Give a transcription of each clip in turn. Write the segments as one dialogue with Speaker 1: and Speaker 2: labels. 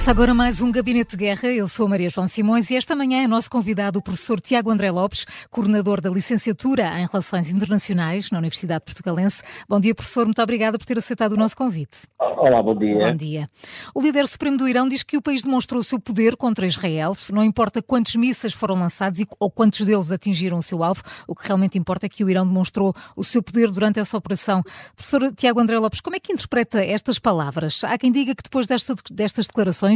Speaker 1: Começa agora mais um Gabinete de Guerra. Eu sou a Maria João Simões e esta manhã é nosso convidado o professor Tiago André Lopes, coordenador da Licenciatura em Relações Internacionais na Universidade Portugalense. Bom dia, professor. Muito obrigada por ter aceitado o nosso convite.
Speaker 2: Olá, bom dia.
Speaker 1: Bom dia. O líder supremo do Irão diz que o país demonstrou o seu poder contra Israel. Não importa quantos mísseis foram lançados ou quantos deles atingiram o seu alvo, o que realmente importa é que o Irão demonstrou o seu poder durante essa operação. Professor Tiago André Lopes, como é que interpreta estas palavras? Há quem diga que depois destas declarações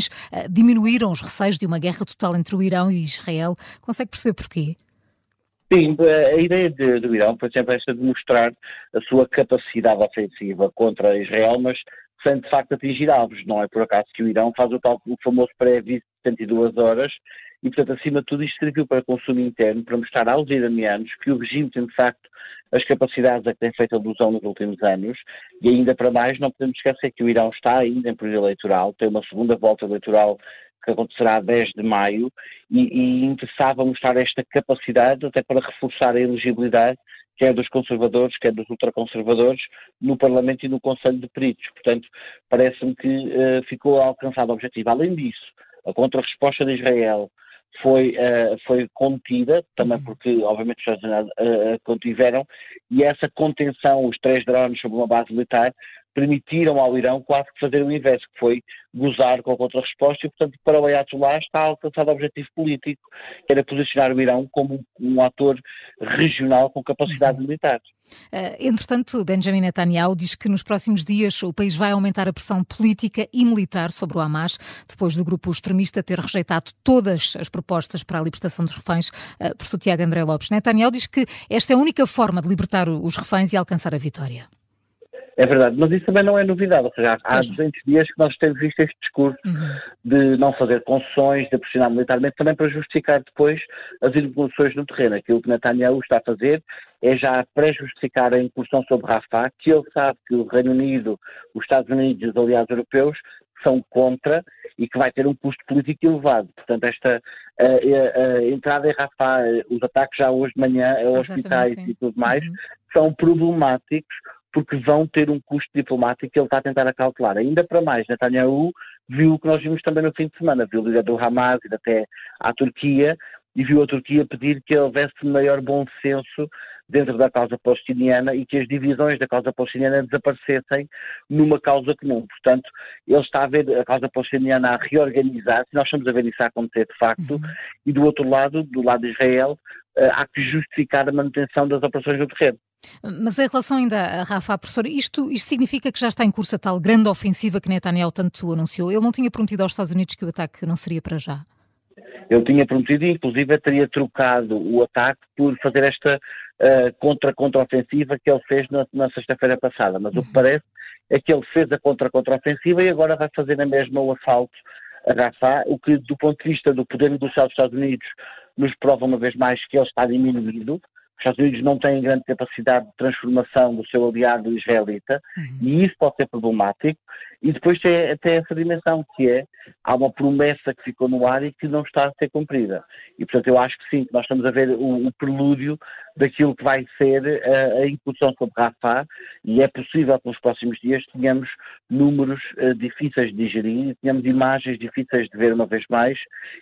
Speaker 1: diminuíram os receios de uma guerra total entre o Irão e Israel. Consegue perceber porquê?
Speaker 2: Sim, a ideia do Irão foi sempre esta de mostrar a sua capacidade ofensiva contra Israel, mas sem de facto atingir alvos. Não é por acaso que o Irão faz o famoso pré-aviso de 72 horas e, portanto, acima de tudo, isto serviu para consumo interno, para mostrar aos iranianos que o regime tem de facto as capacidades a que tem feito alusão nos últimos anos, e ainda para mais não podemos esquecer que o Irão está ainda em período eleitoral, tem uma segunda volta eleitoral que acontecerá a 10 de maio, e interessava mostrar esta capacidade até para reforçar a elegibilidade, quer dos conservadores, quer dos ultraconservadores, no Parlamento e no Conselho de Peritos. Portanto, parece-me que ficou alcançado o objetivo. Além disso, a contra-resposta de Israel foi contida, também porque, obviamente, os Estados Unidos contiveram, e essa contenção, os 3 drones sobre uma base militar, permitiram ao Irão quase que fazer o inverso, que foi gozar com a contra-resposta, e, portanto, para o Ayatollah está alcançado o objetivo político, que era posicionar o Irão como um ator regional com capacidade militar.
Speaker 1: Entretanto, Benjamin Netanyahu diz que nos próximos dias o país vai aumentar a pressão política e militar sobre o Hamas, depois do grupo extremista ter rejeitado todas as propostas para a libertação dos reféns. Professor Tiago André Lopes, Netanyahu diz que esta é a única forma de libertar os reféns e alcançar a vitória.
Speaker 2: É verdade, mas isso também não é novidade, ou seja, há 200 dias que nós temos visto este discurso de não fazer concessões, de pressionar militarmente, também para justificar depois as incursões no terreno. Aquilo que Netanyahu está a fazer é já pré-justificar a incursão sobre Rafah, que ele sabe que o Reino Unido, os Estados Unidos e os aliados europeus são contra e que vai ter um custo político elevado. Portanto, esta entrada em Rafah, os ataques já hoje de manhã a hospitais e tudo mais, são problemáticos, porque vão ter um custo diplomático que ele está a tentar acautelar. Ainda para mais, Netanyahu viu o que nós vimos também no fim de semana, viu o líder do Hamas ir até à Turquia e viu a Turquia pedir que houvesse maior bom senso dentro da causa palestiniana e que as divisões da causa palestiniana desaparecessem numa causa comum. Portanto, ele está a ver a causa palestiniana a reorganizar-se, nós estamos a ver isso a acontecer de facto, e do outro lado, do lado de Israel, há que justificar a manutenção das operações no terreno.
Speaker 1: Mas em relação ainda a Rafah, professor, isto significa que já está em curso a tal grande ofensiva que Netanyahu tanto anunciou? Ele não tinha prometido aos Estados Unidos que o ataque não seria para já?
Speaker 2: Ele tinha prometido e, inclusive, teria trocado o ataque por fazer esta contra-ofensiva que ele fez na sexta-feira passada. Mas o que parece é que ele fez a contra-ofensiva e agora vai fazer na mesma o assalto a Rafah, o que, do ponto de vista do poder negocial dos Estados Unidos, nos prova uma vez mais que ele está diminuído. Os Estados Unidos não têm grande capacidade de transformação do seu aliado israelita e isso pode ser problemático. E depois tem até essa dimensão que há uma promessa que ficou no ar e que não está a ser cumprida. E, portanto, eu acho que sim, que nós estamos a ver o prelúdio daquilo que vai ser a incursão sobre Rafah, e é possível que nos próximos dias tenhamos números difíceis de digerir, tenhamos imagens difíceis de ver uma vez mais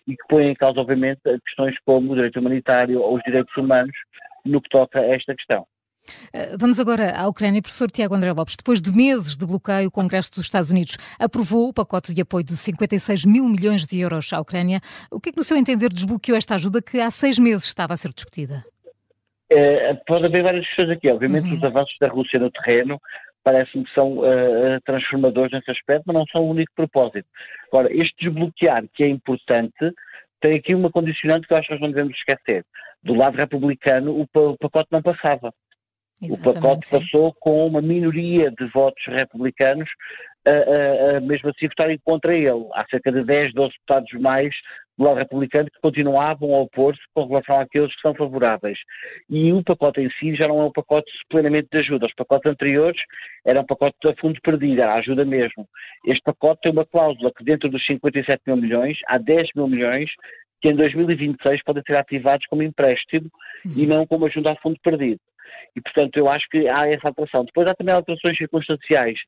Speaker 2: e que põem em causa, obviamente, questões como o direito humanitário ou os direitos humanos no que toca a esta questão.
Speaker 1: Vamos agora à Ucrânia. Professor Tiago André Lopes, depois de meses de bloqueio, o Congresso dos Estados Unidos aprovou o pacote de apoio de 56 mil milhões de euros à Ucrânia. O que é que, no seu entender, desbloqueou esta ajuda que há 6 meses estava a ser discutida?
Speaker 2: Pode haver várias questões aqui. Obviamente, os avanços da Rússia no terreno parece-me que são transformadores nesse aspecto, mas não são o único propósito. Agora, este desbloquear, que é importante, tem aqui uma condicionante que eu acho que nós não devemos esquecer. Do lado republicano, o pacote não passava. Exatamente, o pacote passou com uma minoria de votos republicanos mesmo assim votarem contra ele. Há cerca de 10, 12 deputados mais do lado republicano que continuavam a opor-se com relação àqueles que são favoráveis. E o pacote em si já não é um pacote plenamente de ajuda. Os pacotes anteriores eram um pacote a fundo perdido, era a ajuda mesmo. Este pacote tem uma cláusula que dentro dos 57 mil milhões, há 10 mil milhões que em 2026 podem ser ativados como empréstimo e não como ajuda a fundo perdido. E, portanto, eu acho que há essa alteração. Depois há também alterações circunstanciais,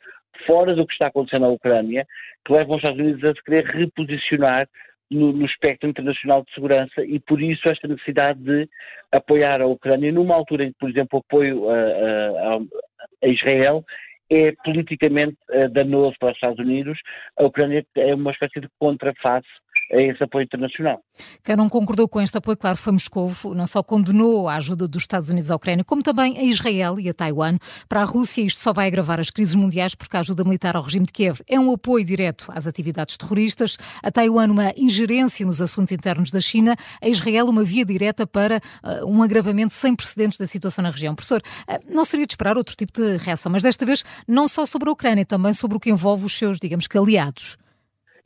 Speaker 2: fora do que está acontecendo na Ucrânia, que levam os Estados Unidos a se querer reposicionar no espectro internacional de segurança, e por isso esta necessidade de apoiar a Ucrânia numa altura em que, por exemplo, o apoio a Israel é politicamente danoso para os Estados Unidos. A Ucrânia é uma espécie de contraface a esse apoio internacional.
Speaker 1: Quem não concordou com este apoio, claro, foi Moscovo. Não só condenou a ajuda dos Estados Unidos à Ucrânia, como também a Israel e a Taiwan. Para a Rússia, isto só vai agravar as crises mundiais, porque a ajuda militar ao regime de Kiev é um apoio direto às atividades terroristas. A Taiwan, uma ingerência nos assuntos internos da China. A Israel, uma via direta para um agravamento sem precedentes da situação na região. Professor, não seria de esperar outro tipo de reação, mas desta vez não só sobre a Ucrânia, também sobre o que envolve os seus, digamos que, aliados.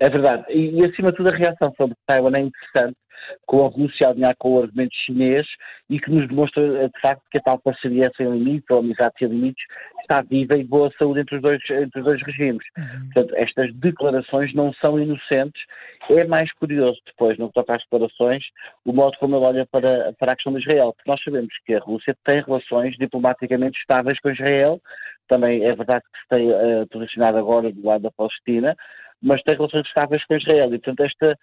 Speaker 2: É verdade. E acima de tudo, a reação sobre Taiwan é interessante, com a Rússia a alinhar com o argumento chinês, e que nos demonstra, de facto, que a tal parceria sem limites, ou amizade sem limites, está viva e boa saúde entre os dois regimes. Portanto, estas declarações não são inocentes. É mais curioso depois, no que toca às declarações, o modo como ele olha para a questão de Israel, porque nós sabemos que a Rússia tem relações diplomaticamente estáveis com Israel. Também é verdade que se tem posicionado agora do lado da Palestina, mas tem relações estáveis com Israel, e portanto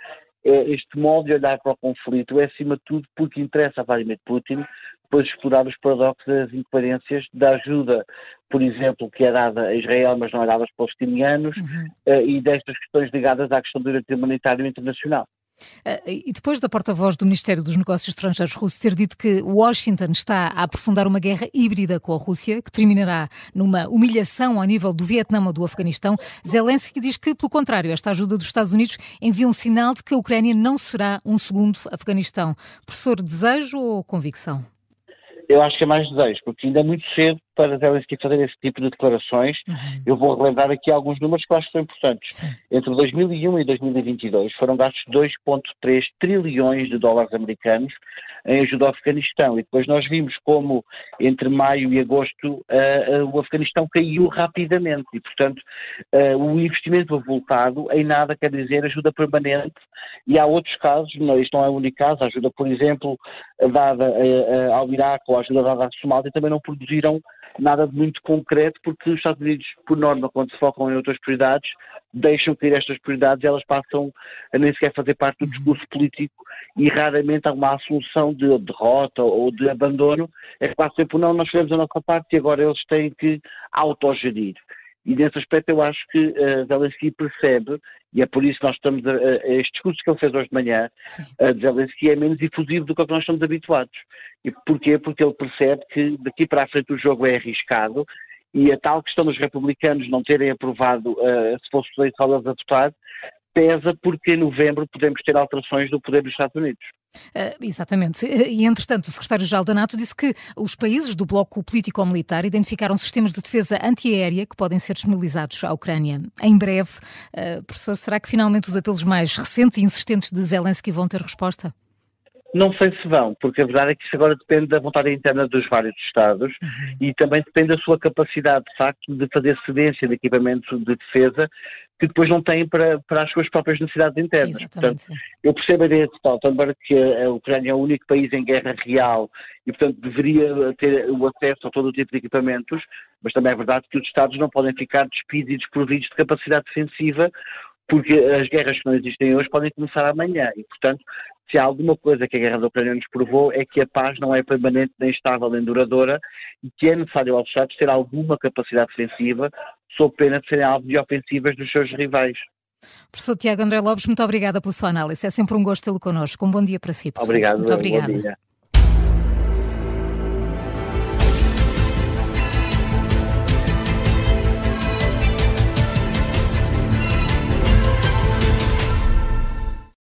Speaker 2: este modo de olhar para o conflito é, acima de tudo, porque interessa a Vladimir Putin depois explorar os paradoxos das incoerências da ajuda, por exemplo, que é dada a Israel, mas não é dada aos palestinianos, e destas questões ligadas à questão do direito humanitário internacional.
Speaker 1: E depois da porta-voz do Ministério dos Negócios Estrangeiros russo ter dito que Washington está a aprofundar uma guerra híbrida com a Rússia, que terminará numa humilhação ao nível do Vietnã ou do Afeganistão, Zelensky diz que, pelo contrário, esta ajuda dos Estados Unidos envia um sinal de que a Ucrânia não será um segundo Afeganistão. Professor, desejo ou convicção?
Speaker 2: Eu acho que é mais desejo, porque ainda é muito cedo para Zelensky fazer esse tipo de declarações. Eu vou relembrar aqui alguns números que eu acho que são importantes. Sim. Entre 2001 e 2022 foram gastos 2,3 trilhões de dólares americanos em ajuda ao Afeganistão, e depois nós vimos como entre maio e agosto o Afeganistão caiu rapidamente, e portanto o investimento avultado em nada quer dizer ajuda permanente, e há outros casos, isto não é o único caso, a ajuda, por exemplo, dada ao Iraque ou a ajuda dada à Somália também não produziram nada de muito concreto, porque os Estados Unidos, por norma, quando se focam em outras prioridades, deixam cair estas prioridades e elas passam a nem sequer fazer parte do discurso político, e raramente há uma assunção de derrota ou de abandono. É quase sempre, não, nós fizemos a nossa parte e agora eles têm que autogerir. E nesse aspecto eu acho que Zelensky percebe, e é por isso que nós estamos, este discurso que ele fez hoje de manhã, Zelensky é menos efusivo do que o que nós estamos habituados. E porquê? Porque ele percebe que daqui para a frente o jogo é arriscado, e a tal questão dos republicanos não terem aprovado, se fosse eleitoral eles a votar, pesa, porque em novembro podemos ter alterações do poder dos Estados Unidos.
Speaker 1: Exatamente. E, entretanto, o secretário-geral da NATO disse que os países do bloco político-militar identificaram sistemas de defesa antiaérea que podem ser disponibilizados à Ucrânia em breve. Professor, será que finalmente os apelos mais recentes e insistentes de Zelensky vão ter resposta?
Speaker 2: Não sei se vão, porque a verdade é que isso agora depende da vontade interna dos vários Estados e também depende da sua capacidade, de facto, de fazer cedência de equipamento de defesa que depois não têm para as suas próprias necessidades internas.
Speaker 1: Exatamente.
Speaker 2: Portanto, eu percebo a ideia de Stoltenberg que a Ucrânia é o único país em guerra real e, portanto, deveria ter o acesso a todo o tipo de equipamentos, mas também é verdade que os Estados não podem ficar despidos e desprovidos de capacidade defensiva, porque as guerras que não existem hoje podem começar amanhã e, portanto, se há alguma coisa que a guerra da Ucrânia nos provou é que a paz não é permanente, nem estável, nem duradoura, e que é necessário aos Estados ter alguma capacidade defensiva, sob pena de serem alvo de ofensivas dos seus rivais.
Speaker 1: Professor Tiago André Lopes, muito obrigada pela sua análise. É sempre um gosto tê-lo connosco. Um bom dia para si, professor.
Speaker 2: Obrigado.
Speaker 1: Muito obrigada.
Speaker 2: Bom dia.